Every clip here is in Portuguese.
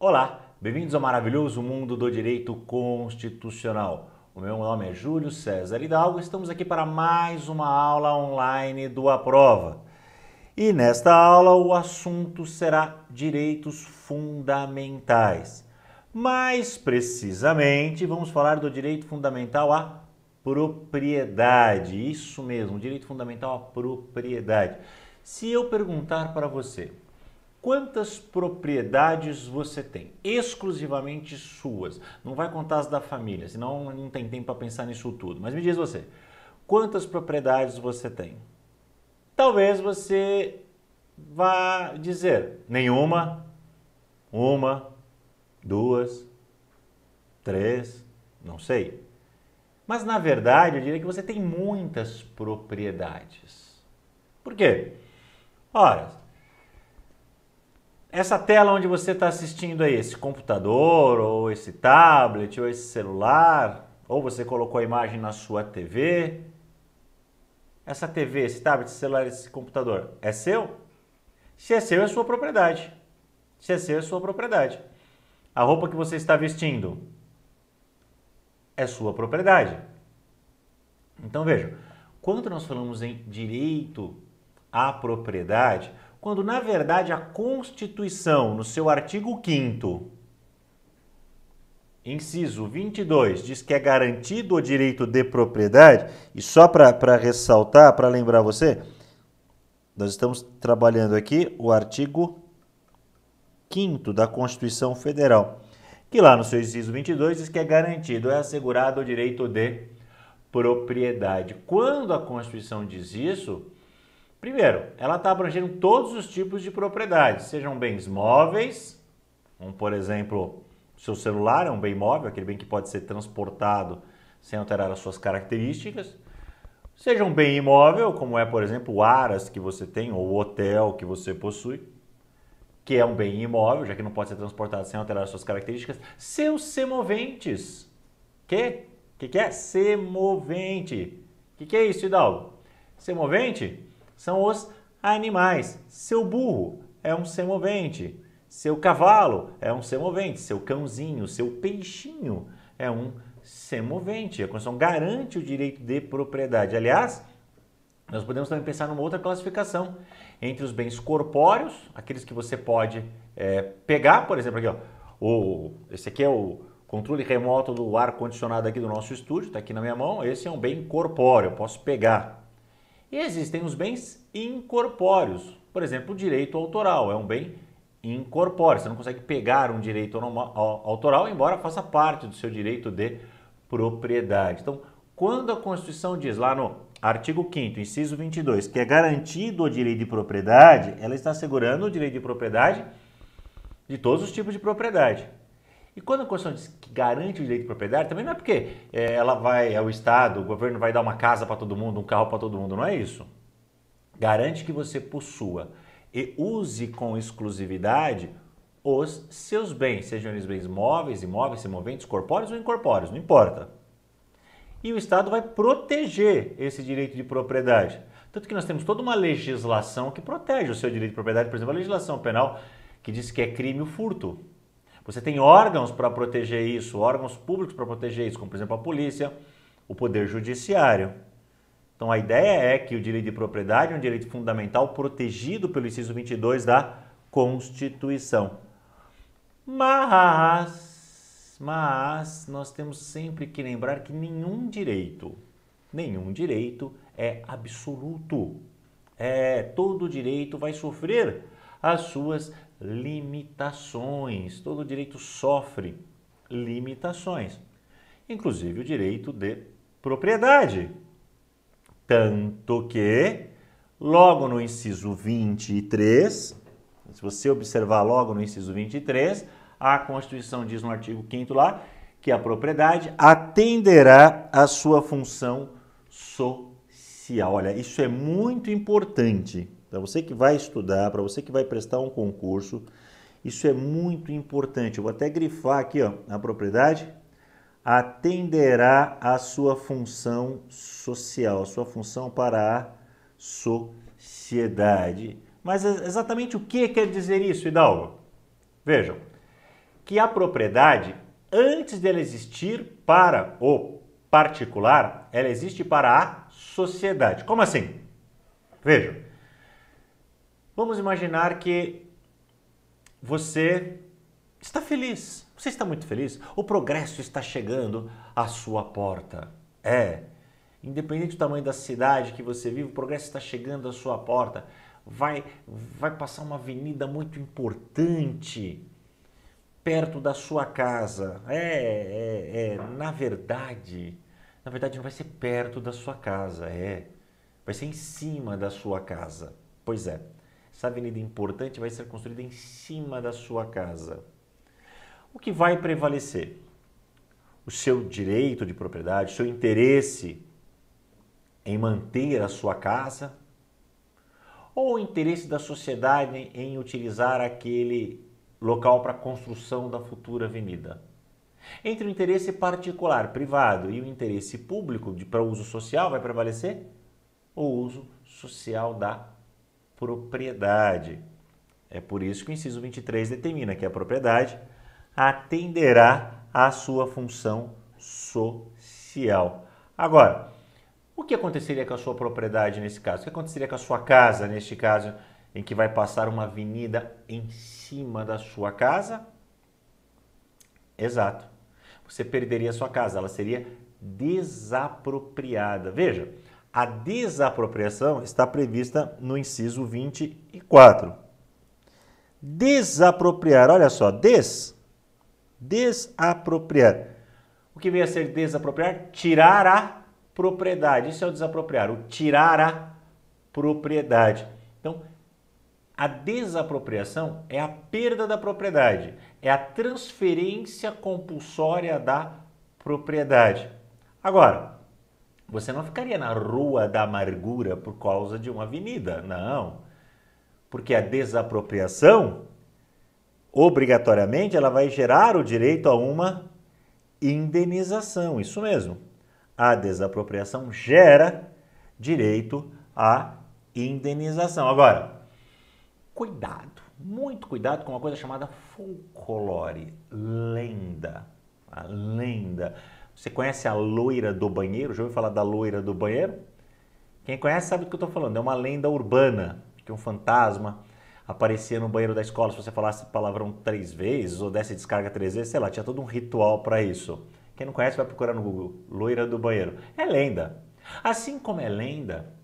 Olá, bem-vindos ao maravilhoso mundo do direito constitucional. O meu nome é Júlio César Hidalgo, estamos aqui para mais uma aula online do Aprova. E nesta aula o assunto será direitos fundamentais. Mais precisamente, vamos falar do direito fundamental à propriedade. Isso mesmo, direito fundamental à propriedade. Se eu perguntar para você, quantas propriedades você tem? Exclusivamente suas. Não vai contar as da família, senão não tem tempo para pensar nisso tudo. Mas me diz você, quantas propriedades você tem? Talvez você vá dizer nenhuma, uma, duas, três, não sei. Mas na verdade eu diria que você tem muitas propriedades. Por quê? Ora, essa tela onde você está assistindo aí, esse computador, ou esse tablet, ou esse celular, ou você colocou a imagem na sua TV, essa TV, esse tablet, esse celular, esse computador, é seu? Se é seu, é sua propriedade. Se é seu, é sua propriedade. A roupa que você está vestindo é sua propriedade. Então veja, quando nós falamos em direito à propriedade, quando na verdade a Constituição, no seu artigo 5º, inciso 22, diz que é garantido o direito de propriedade, e só para ressaltar, para lembrar você, nós estamos trabalhando aqui o artigo 5º da Constituição Federal, que lá no seu inciso 22 diz que é garantido, é assegurado o direito de propriedade. Quando a Constituição diz isso, primeiro, ela está abrangendo todos os tipos de propriedades, sejam bens móveis, como por exemplo, o seu celular é um bem móvel, aquele bem que pode ser transportado sem alterar as suas características, seja um bem imóvel, como é por exemplo o aras que você tem ou o hotel que você possui, que é um bem imóvel, já que não pode ser transportado sem alterar as suas características, seus semoventes. Que é? Semovente. Que é isso, Hidalgo? Semovente são os animais. Seu burro é um semovente. Seu cavalo é um semovente. Seu cãozinho, seu peixinho é um semovente. A Constituição garante o direito de propriedade. Aliás, nós podemos também pensar numa outra classificação entre os bens corpóreos, aqueles que você pode pegar, por exemplo, aqui, ó, esse aqui é o controle remoto do ar-condicionado aqui do nosso estúdio, está aqui na minha mão, esse é um bem corpóreo, eu posso pegar. E existem os bens incorpóreos, por exemplo, o direito autoral é um bem incorpóreo, você não consegue pegar um direito autoral, embora faça parte do seu direito de propriedade. Então, quando a Constituição diz lá no artigo 5º, inciso 22, que é garantido o direito de propriedade, ela está assegurando o direito de propriedade de todos os tipos de propriedade. E quando a Constituição diz que garante o direito de propriedade, também não é porque o Estado, o governo vai dar uma casa para todo mundo, um carro para todo mundo, não é isso. Garante que você possua e use com exclusividade os seus bens, sejam eles bens móveis, imóveis, semoventes, corpóreos ou incorpóreos, não importa. E o Estado vai proteger esse direito de propriedade. Tanto que nós temos toda uma legislação que protege o seu direito de propriedade, por exemplo, a legislação penal que diz que é crime o furto. Você tem órgãos para proteger isso, órgãos públicos para proteger isso, como por exemplo a polícia, o poder judiciário. Então a ideia é que o direito de propriedade é um direito fundamental protegido pelo inciso 22 da Constituição. Mas nós temos sempre que lembrar que nenhum direito é absoluto. Todo direito vai sofrer as suas limitações. Todo direito sofre limitações, inclusive o direito de propriedade. Tanto que, logo no inciso 23, se você observar logo no inciso 23, a Constituição diz no artigo 5º lá que a propriedade atenderá à sua função social. Olha, isso é muito importante. Para você que vai estudar, para você que vai prestar um concurso, isso é muito importante. Eu vou até grifar aqui, ó, a propriedade atenderá à sua função social, a sua função para a sociedade. Mas exatamente o que quer dizer isso, Hidalgo? Vejam, que a propriedade, antes dela existir para o particular, ela existe para a sociedade. Como assim? Veja, vamos imaginar que você está feliz. Você está muito feliz? O progresso está chegando à sua porta. Independente do tamanho da cidade que você vive, o progresso está chegando à sua porta. Vai passar uma avenida muito importante perto da sua casa. Na verdade não vai ser perto da sua casa, vai ser em cima da sua casa. Pois é, essa avenida importante vai ser construída em cima da sua casa. O que vai prevalecer? O seu direito de propriedade, o seu interesse em manter a sua casa, ou o interesse da sociedade em utilizar aquele local para a construção da futura avenida? Entre o interesse particular, privado, e o interesse público para uso social, vai prevalecer o uso social da propriedade. É por isso que o inciso 23 determina que a propriedade atenderá à sua função social. Agora, o que aconteceria com a sua propriedade nesse caso? O que aconteceria com a sua casa neste caso, em que vai passar uma avenida em cima da sua casa? Exato. Você perderia a sua casa, ela seria desapropriada. Veja, a desapropriação está prevista no inciso 24. Desapropriar, olha só, desapropriar. O que vem a ser desapropriar? Tirar a propriedade. Isso é o desapropriar, o tirar a propriedade. Então, a desapropriação é a perda da propriedade, é a transferência compulsória da propriedade. Agora, você não ficaria na Rua da Amargura por causa de uma avenida, não. Porque a desapropriação, obrigatoriamente, ela vai gerar o direito a uma indenização, isso mesmo. A desapropriação gera direito à indenização. Agora, cuidado, muito cuidado com uma coisa chamada folclore, lenda. A lenda. Você conhece a loira do banheiro? Já ouviu falar da loira do banheiro? Quem conhece sabe do que eu estou falando. É uma lenda urbana, que um fantasma aparecia no banheiro da escola. Se você falasse palavrão 3 vezes ou desse descarga 3 vezes, sei lá, tinha todo um ritual para isso. Quem não conhece vai procurar no Google, loira do banheiro. É lenda. Assim como é lenda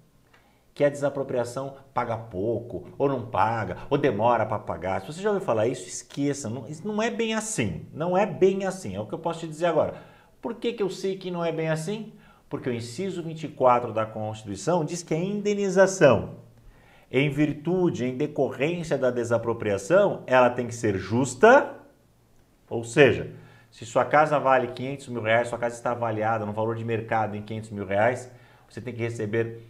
que a desapropriação paga pouco, ou não paga, ou demora para pagar. Se você já ouviu falar isso, esqueça. Isso não é bem assim. Não é bem assim. É o que eu posso te dizer agora. Por que eu sei que não é bem assim? Porque o inciso 24 da Constituição diz que a indenização, em virtude, em decorrência da desapropriação, ela tem que ser justa, ou seja, se sua casa vale 500 mil reais, sua casa está avaliada no valor de mercado em 500 mil reais, você tem que receber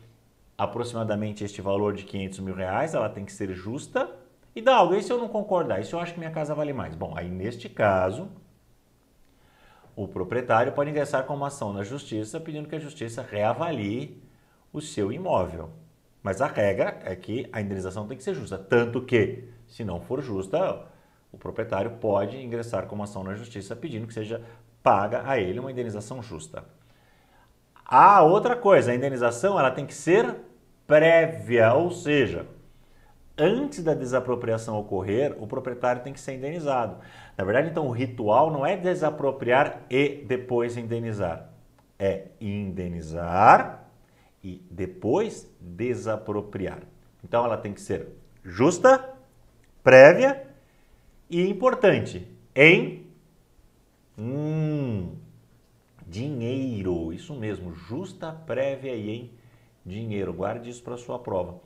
aproximadamente este valor de 500 mil reais, ela tem que ser justa. E dá algo, e se eu não concordar, e se eu acho que minha casa vale mais? Bom, aí neste caso, o proprietário pode ingressar com uma ação na justiça pedindo que a justiça reavalie o seu imóvel. Mas a regra é que a indenização tem que ser justa, tanto que, se não for justa, o proprietário pode ingressar com uma ação na justiça pedindo que seja paga a ele uma indenização justa. A outra coisa, a indenização ela tem que ser prévia, ou seja, antes da desapropriação ocorrer, o proprietário tem que ser indenizado. Na verdade, então, o ritual não é desapropriar e depois indenizar. É indenizar e depois desapropriar. Então, ela tem que ser justa, prévia e importante, em dinheiro. Isso mesmo, justa, prévia e em dinheiro. Guarde isso para sua prova.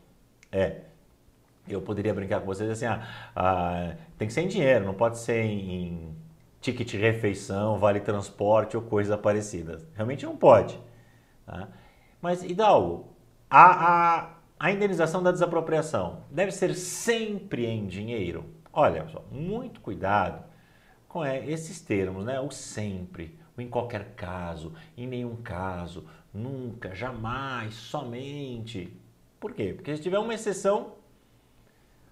Eu poderia brincar com vocês assim, tem que ser em dinheiro, não pode ser em ticket de refeição, vale transporte ou coisa parecida. Realmente não pode. Tá? Mas, Hidalgo, a indenização da desapropriação deve ser sempre em dinheiro? Olha, pessoal, muito cuidado com esses termos, né? O sempre, o em qualquer caso, em nenhum caso, nunca, jamais, somente. Por quê? Porque se tiver uma exceção,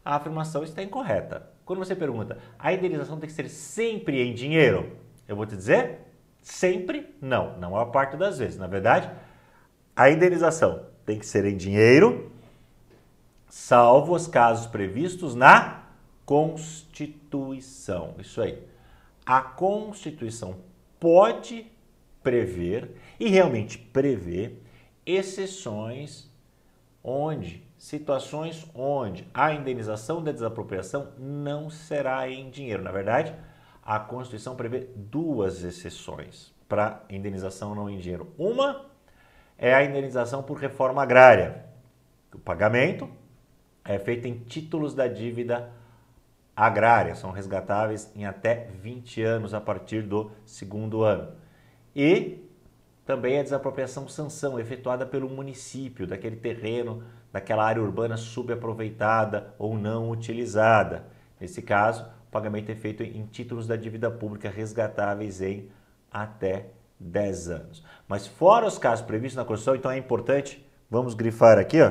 a afirmação está incorreta. Quando você pergunta, a indenização tem que ser sempre em dinheiro? Eu vou te dizer, sempre não. Não é a parte das vezes. Na verdade, a indenização tem que ser em dinheiro, salvo os casos previstos na Constituição. Isso aí. A Constituição pode prever, e realmente prevê, exceções situações onde a indenização da desapropriação não será em dinheiro. Na verdade, a Constituição prevê duas exceções para indenização não em dinheiro. Uma é a indenização por reforma agrária. O pagamento é feito em títulos da dívida agrária, são resgatáveis em até 20 anos a partir do segundo ano. E também a desapropriação sanção, efetuada pelo município, daquele terreno, daquela área urbana subaproveitada ou não utilizada. Nesse caso, o pagamento é feito em títulos da dívida pública resgatáveis em até 10 anos. Mas fora os casos previstos na Constituição, então é importante, vamos grifar aqui, ó,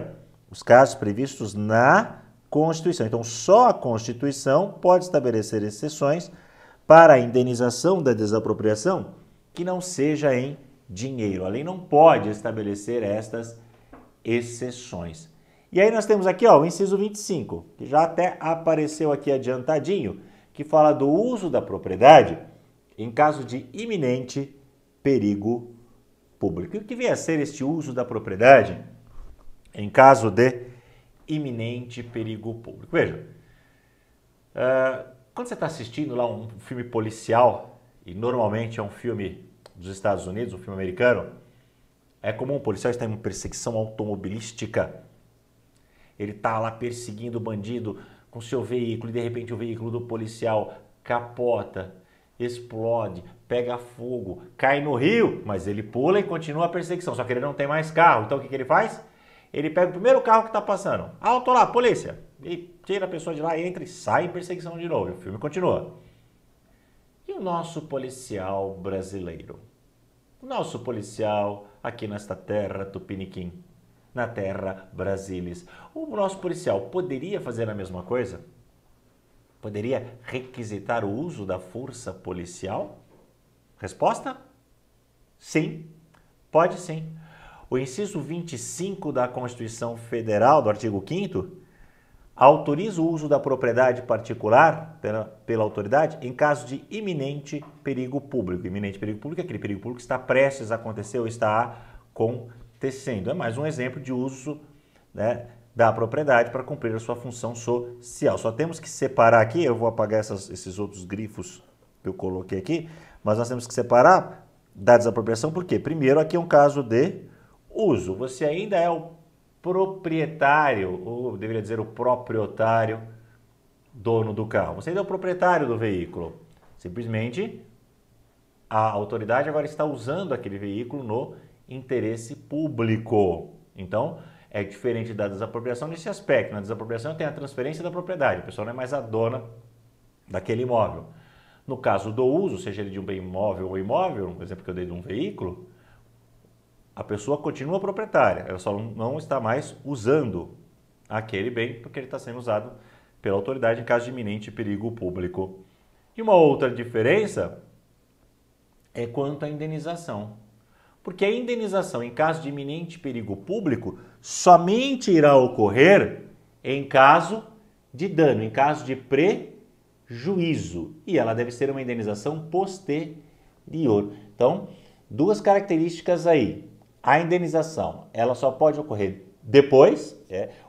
os casos previstos na Constituição. Então, só a Constituição pode estabelecer exceções para a indenização da desapropriação que não seja em dinheiro. A lei não pode estabelecer estas exceções. E aí nós temos aqui, ó, o inciso 25, que já até apareceu aqui adiantadinho, que fala do uso da propriedade em caso de iminente perigo público. E o que vem a ser este uso da propriedade em caso de iminente perigo público? Veja, quando você está assistindo lá um filme policial, e normalmente é um filme dos Estados Unidos, um filme americano, é comum o policial estar em uma perseguição automobilística. Ele está lá perseguindo o bandido com seu veículo e de repente o veículo do policial capota, explode, pega fogo, cai no rio, mas ele pula e continua a perseguição, só que ele não tem mais carro. Então o que ele faz? Ele pega o primeiro carro que está passando, alto lá, polícia, e tira a pessoa de lá, entra e sai em perseguição de novo. E o filme continua. E o nosso policial brasileiro? O nosso policial aqui nesta terra tupiniquim, na terra Brasilis. O nosso policial poderia fazer a mesma coisa? Poderia requisitar o uso da força policial? Resposta? Sim, pode sim. O inciso 25 da Constituição Federal, do artigo 5º, autoriza o uso da propriedade particular pela autoridade em caso de iminente perigo público. Iminente perigo público é aquele perigo público que está prestes a acontecer ou está acontecendo. É mais um exemplo de uso, né, da propriedade para cumprir a sua função social. Só temos que separar aqui, eu vou apagar esses outros grifos que eu coloquei aqui, mas nós temos que separar da desapropriação, porque primeiro aqui é um caso de uso. Você ainda é o proprietário, ou deveria dizer o proprietário, dono do carro. Você ainda é o proprietário do veículo. Simplesmente a autoridade agora está usando aquele veículo no interesse público. Então, é diferente da desapropriação nesse aspecto. Na desapropriação tem a transferência da propriedade. A pessoa não é mais a dona daquele imóvel. No caso do uso, seja ele de um bem imóvel ou imóvel, no exemplo que eu dei de um veículo, a pessoa continua proprietária, ela só não está mais usando aquele bem porque ele está sendo usado pela autoridade em caso de iminente perigo público. E uma outra diferença é quanto à indenização. Porque a indenização em caso de iminente perigo público somente irá ocorrer em caso de dano, em caso de prejuízo. E ela deve ser uma indenização posterior. Então, duas características aí. A indenização, ela só pode ocorrer depois,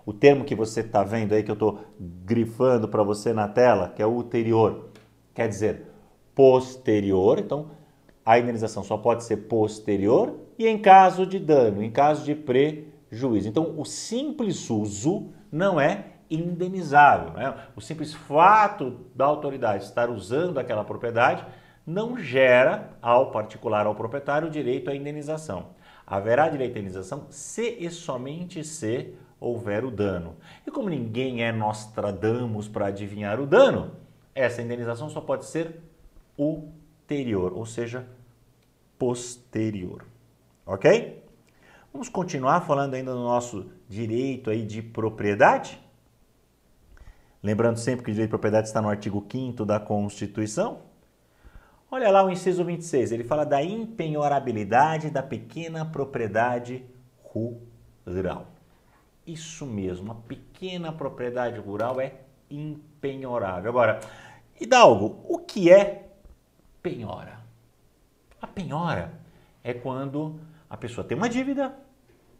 o termo que você está vendo aí, que eu estou grifando para você na tela, que é o ulterior, quer dizer posterior. Então, a indenização só pode ser posterior e em caso de dano, em caso de prejuízo. Então, o simples uso não é indenizável, né? O simples fato da autoridade estar usando aquela propriedade não gera ao particular, ao proprietário, o direito à indenização. Haverá direito à indenização se e somente se houver o dano. E como ninguém é Nostradamus para adivinhar o dano, essa indenização só pode ser ulterior, ou seja, posterior. Ok? Vamos continuar falando ainda do nosso direito aí de propriedade? Lembrando sempre que o direito de propriedade está no artigo 5º da Constituição. Olha lá o inciso 26, ele fala da impenhorabilidade da pequena propriedade rural. Isso mesmo, a pequena propriedade rural é impenhorável. Agora, Hidalgo, o que é penhora? A penhora é quando a pessoa tem uma dívida.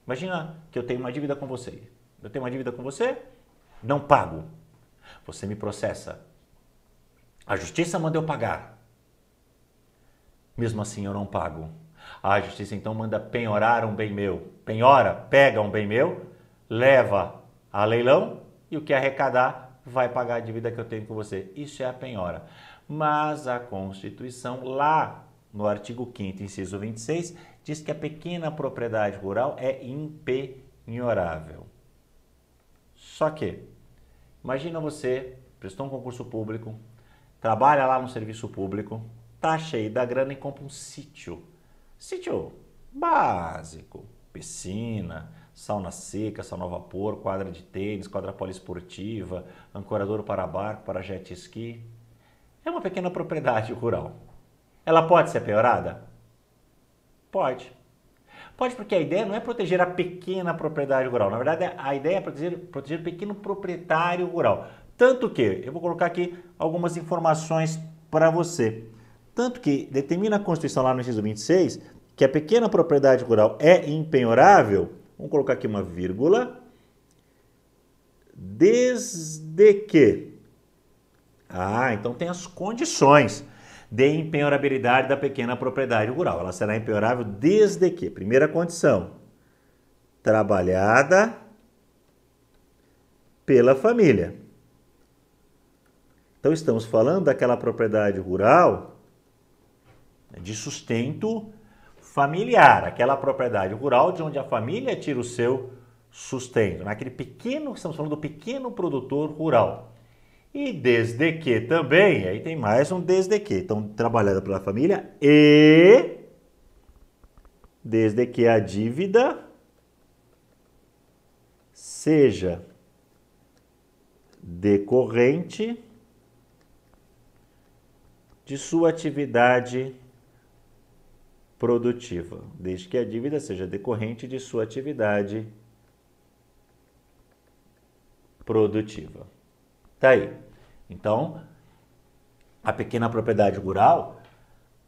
Imagina que eu tenho uma dívida com você. Eu tenho uma dívida com você, não pago. Você me processa. A justiça manda eu pagar. Mesmo assim eu não pago. A justiça então manda penhorar um bem meu. Penhora, pega um bem meu, leva a leilão e o que arrecadar vai pagar a dívida que eu tenho com você. Isso é a penhora. Mas a Constituição, lá no artigo 5º, inciso 26, diz que a pequena propriedade rural é impenhorável. Só que, imagina você, prestou um concurso público, trabalha lá no serviço público, tá cheio da grana e compra um sítio. Sítio básico, piscina, sauna seca, sauna a vapor, quadra de tênis, quadra poliesportiva, ancoradouro para barco, para jet ski. É uma pequena propriedade rural. Ela pode ser penhorada? Pode. Pode, porque a ideia não é proteger a pequena propriedade rural. Na verdade, a ideia é proteger o pequeno proprietário rural. Tanto que, eu vou colocar aqui algumas informações para você. Tanto que determina a Constituição lá no inciso 26 que a pequena propriedade rural é impenhorável, vamos colocar aqui uma vírgula, desde que... então tem as condições de impenhorabilidade da pequena propriedade rural. Ela será impenhorável desde que, primeira condição, trabalhada pela família. Então estamos falando daquela propriedade rural de sustento familiar, aquela propriedade rural de onde a família tira o seu sustento, naquele pequeno, estamos falando do pequeno produtor rural. E desde que também, aí tem mais um desde que, então trabalhada pela família e desde que a dívida seja decorrente de sua atividade produtiva, desde que a dívida seja decorrente de sua atividade produtiva. Tá aí. Então, a pequena propriedade rural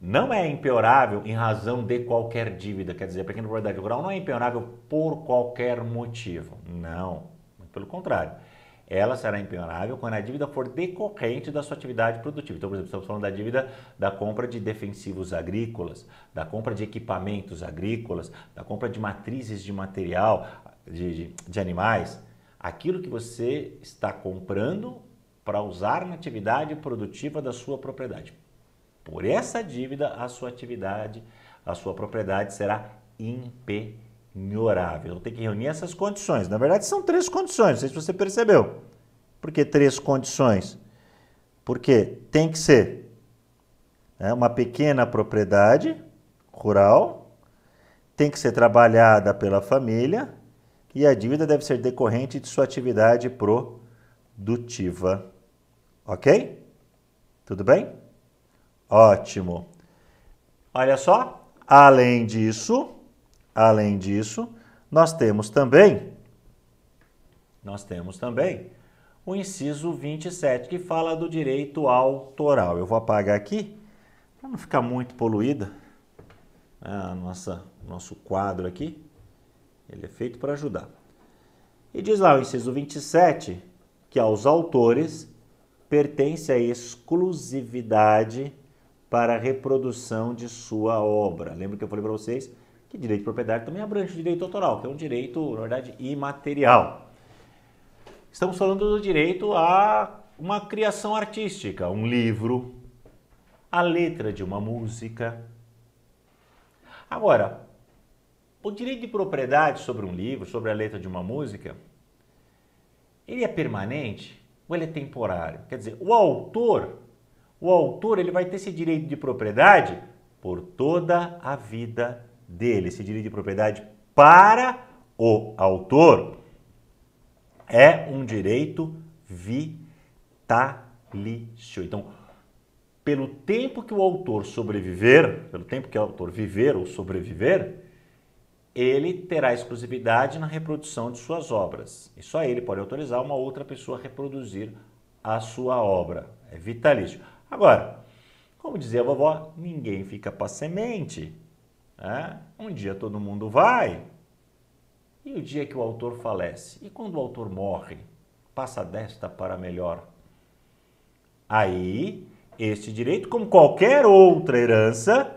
não é impenhorável em razão de qualquer dívida. Quer dizer, a pequena propriedade rural não é impenhorável por qualquer motivo. Não, pelo contrário. Ela será impenhorável quando a dívida for decorrente da sua atividade produtiva. Então, por exemplo, estamos falando da dívida da compra de defensivos agrícolas, da compra de equipamentos agrícolas, da compra de matrizes de material, de animais. Aquilo que você está comprando para usar na atividade produtiva da sua propriedade. Por essa dívida, a sua atividade, a sua propriedade será impenhorável. Então, tem que reunir essas condições. Na verdade, são 3 condições, não sei se você percebeu. Por que 3 condições? Porque tem que ser uma pequena propriedade rural, tem que ser trabalhada pela família e a dívida deve ser decorrente de sua atividade produtiva. Ok? Tudo bem? Ótimo. Olha só, além disso, nós temos também o inciso 27, que fala do direito autoral. Eu vou apagar aqui, para não ficar muito poluída, nosso quadro aqui, ele é feito para ajudar. E diz lá o inciso 27, que aos autores pertence a exclusividade para a reprodução de sua obra. Lembra que eu falei para vocês que direito de propriedade também abrange o direito autoral, que é um direito, na verdade, imaterial. Estamos falando do direito a uma criação artística, um livro, a letra de uma música. Agora, o direito de propriedade sobre um livro, sobre a letra de uma música, ele é permanente ou ele é temporário? Quer dizer, o autor ele vai ter esse direito de propriedade por toda a vida dele. Esse direito de propriedade para o autor é um direito vitalício. vitalício. Então, pelo tempo que o autor sobreviver, pelo tempo que o autor viver ou sobreviver, ele terá exclusividade na reprodução de suas obras. E só ele pode autorizar uma outra pessoa a reproduzir a sua obra. É vitalício. Agora, como dizia a vovó, ninguém fica para semente. Né? Um dia todo mundo vai. E o dia que o autor falece? E quando o autor morre? Passa desta para melhor. Aí, este direito, como qualquer outra herança,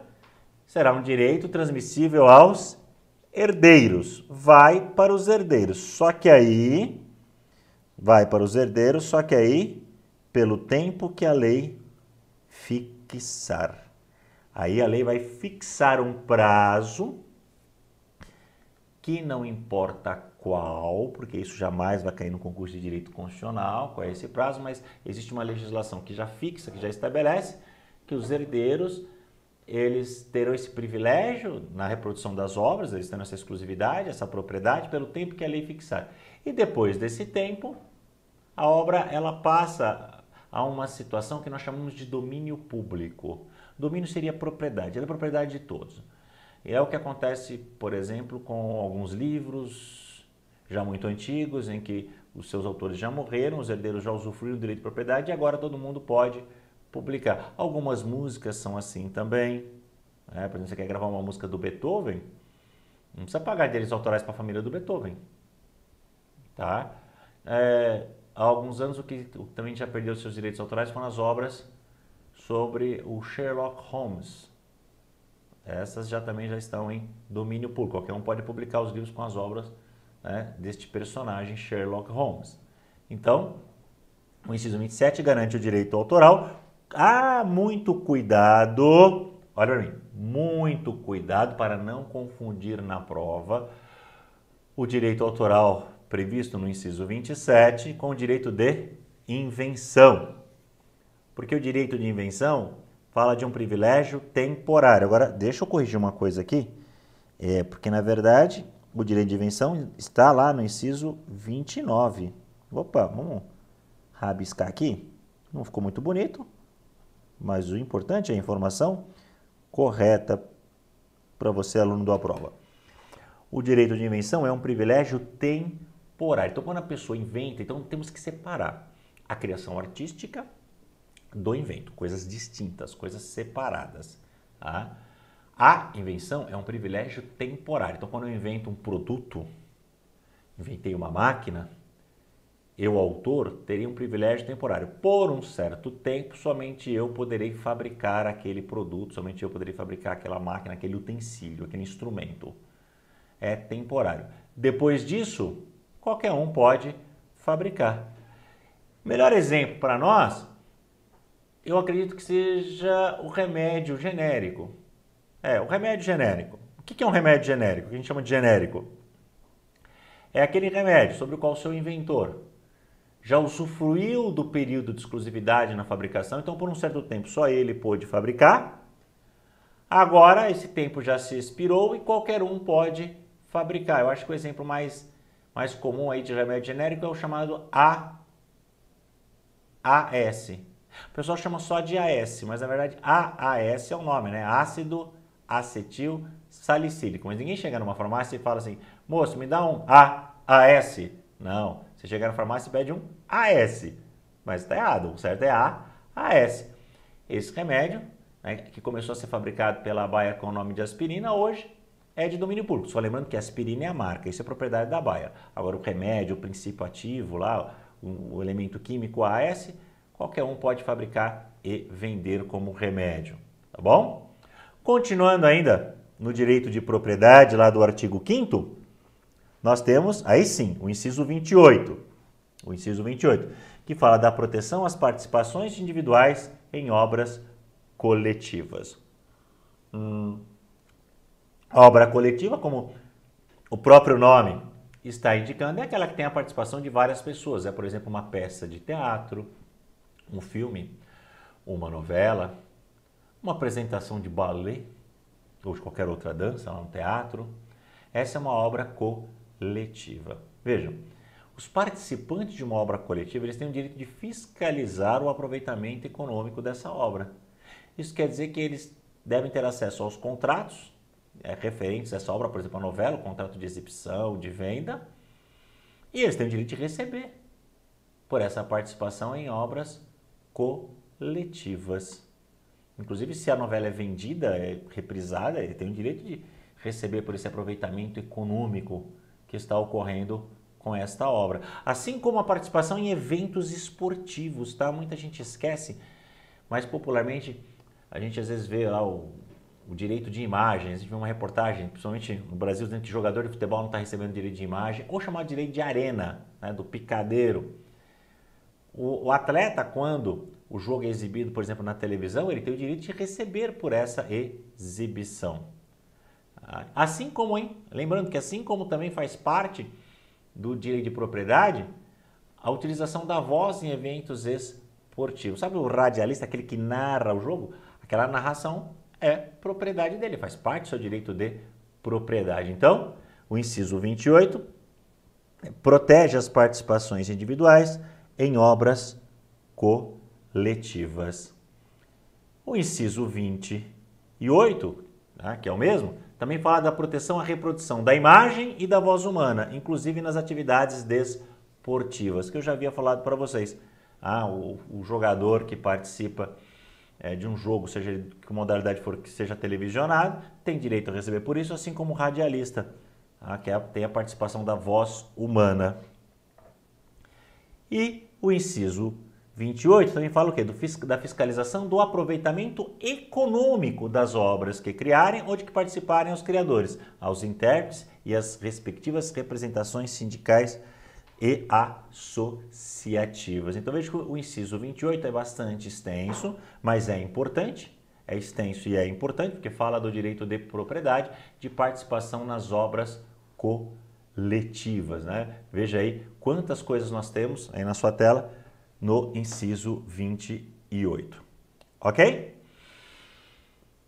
será um direito transmissível aos herdeiros. Vai para os herdeiros. Só que aí, pelo tempo que a lei fixar. Aí a lei vai fixar um prazo que não importa qual, porque isso jamais vai cair no concurso de direito constitucional, qual é esse prazo, mas existe uma legislação que já fixa, que já estabelece que os herdeiros, eles terão esse privilégio na reprodução das obras, eles terão essa exclusividade, essa propriedade, pelo tempo que a lei fixar. E depois desse tempo, a obra ela passa a uma situação que nós chamamos de domínio público. Domínio seria propriedade, ela é propriedade de todos. E é o que acontece, por exemplo, com alguns livros já muito antigos, em que os seus autores já morreram, os herdeiros já usufruíram do direito de propriedade e agora todo mundo pode publicar. Algumas músicas são assim também. Por exemplo, você quer gravar uma música do Beethoven, não precisa pagar direitos autorais para a família do Beethoven. Tá? Há alguns anos o que também já perdeu seus direitos autorais foram as obras sobre o Sherlock Holmes. Essas também já estão em domínio público. Qualquer um pode publicar os livros com as obras, né, deste personagem Sherlock Holmes. Então, o inciso 27 garante o direito autoral. Muito cuidado, olha para mim, muito cuidado para não confundir na prova o direito autoral previsto no inciso 27 com o direito de invenção. Porque o direito de invenção fala de um privilégio temporário. Agora, deixa eu corrigir uma coisa aqui, porque na verdade o direito de invenção está lá no inciso 29. Opa, vamos rabiscar aqui. Não ficou muito bonito, mas o importante é a informação correta para você, aluno da prova. O direito de invenção é um privilégio temporário. Então, quando a pessoa inventa, então temos que separar a criação artística do invento, coisas distintas, coisas separadas. Tá? A invenção é um privilégio temporário. Então, quando eu invento um produto, inventei uma máquina, eu, autor, teria um privilégio temporário. Por um certo tempo, somente eu poderei fabricar aquele produto, somente eu poderei fabricar aquela máquina, aquele utensílio, aquele instrumento. É temporário. Depois disso, qualquer um pode fabricar. Melhor exemplo para nós, eu acredito que seja o remédio genérico. O remédio genérico. O que é um remédio genérico? O que a gente chama de genérico? É aquele remédio sobre o qual o seu inventor já usufruiu do período de exclusividade na fabricação, então por um certo tempo só ele pôde fabricar. Agora esse tempo já se expirou e qualquer um pode fabricar. Eu acho que o exemplo mais comum aí de remédio genérico é o chamado AAS. O pessoal chama só de AS, mas na verdade AAS é o nome, né? Ácido acetil salicílico. Mas ninguém chega numa farmácia e fala assim, moço, me dá um AAS. Não, você chega na farmácia e pede um AS, mas está errado, o certo é AAS. Esse remédio, né, que começou a ser fabricado pela Bayer com o nome de aspirina, hoje é de domínio público. Só lembrando que a aspirina é a marca, isso é propriedade da Bayer. Agora o remédio, o princípio ativo, lá, o elemento químico AS, qualquer um pode fabricar e vender como remédio, tá bom? Continuando ainda no direito de propriedade, lá do artigo 5º, nós temos, aí sim, o inciso 28. O inciso 28, que fala da proteção às participações individuais em obras coletivas. A obra coletiva, como o próprio nome está indicando, é aquela que tem a participação de várias pessoas. É, por exemplo, uma peça de teatro, um filme, uma novela, uma apresentação de ballet ou de qualquer outra dança, um teatro. Essa é uma obra coletiva. Vejam, os participantes de uma obra coletiva, eles têm o direito de fiscalizar o aproveitamento econômico dessa obra. Isso quer dizer que eles devem ter acesso aos contratos referentes a essa obra, por exemplo, a novela, o contrato de exibição, de venda, e eles têm o direito de receber por essa participação em obras coletivas. Inclusive, se a novela é vendida, é reprisada, ele tem o direito de receber por esse aproveitamento econômico que está ocorrendo com esta obra. Assim como a participação em eventos esportivos, tá? Muita gente esquece, mas popularmente a gente às vezes vê lá o direito de imagem. A gente vê uma reportagem, principalmente no Brasil, dizendo que jogador de futebol não está recebendo direito de imagem, ou chamado direito de arena, né, do picadeiro. O atleta, quando o jogo é exibido, por exemplo, na televisão, ele tem o direito de receber por essa exibição. Assim como, lembrando que assim como também faz parte do direito de propriedade, a utilização da voz em eventos esportivos. Sabe o radialista, aquele que narra o jogo? Aquela narração é propriedade dele, faz parte do seu direito de propriedade. Então, o inciso 28 protege as participações individuais em obras coletivas. O inciso 28, que é o mesmo, também fala da proteção à reprodução da imagem e da voz humana, inclusive nas atividades desportivas, que eu já havia falado para vocês. O jogador que participa de um jogo, seja que modalidade for que seja televisionado, tem direito a receber por isso, assim como o radialista, que tem a participação da voz humana. E o inciso 28 também fala o quê? Da fiscalização do aproveitamento econômico das obras que criarem ou de que participarem os criadores, aos intérpretes e às respectivas representações sindicais e associativas. Então veja que o inciso 28 é bastante extenso, mas é importante, é extenso e é importante, porque fala do direito de propriedade, de participação nas obras coletivas, né? Veja aí quantas coisas nós temos aí na sua tela no inciso 28. Ok?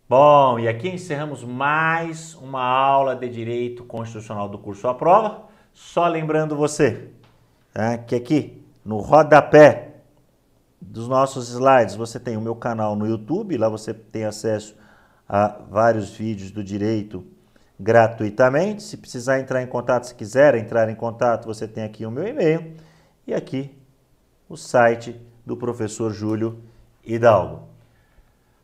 Bom, e aqui encerramos mais uma aula de Direito Constitucional do curso à prova. Só lembrando você que aqui no rodapé dos nossos slides você tem o meu canal no YouTube, lá você tem acesso a vários vídeos do direito gratuitamente. Se precisar entrar em contato, se quiser entrar em contato, você tem aqui o meu e-mail e aqui o site do professor Júlio Hidalgo.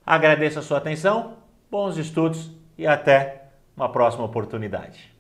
Agradeço a sua atenção, bons estudos e até uma próxima oportunidade.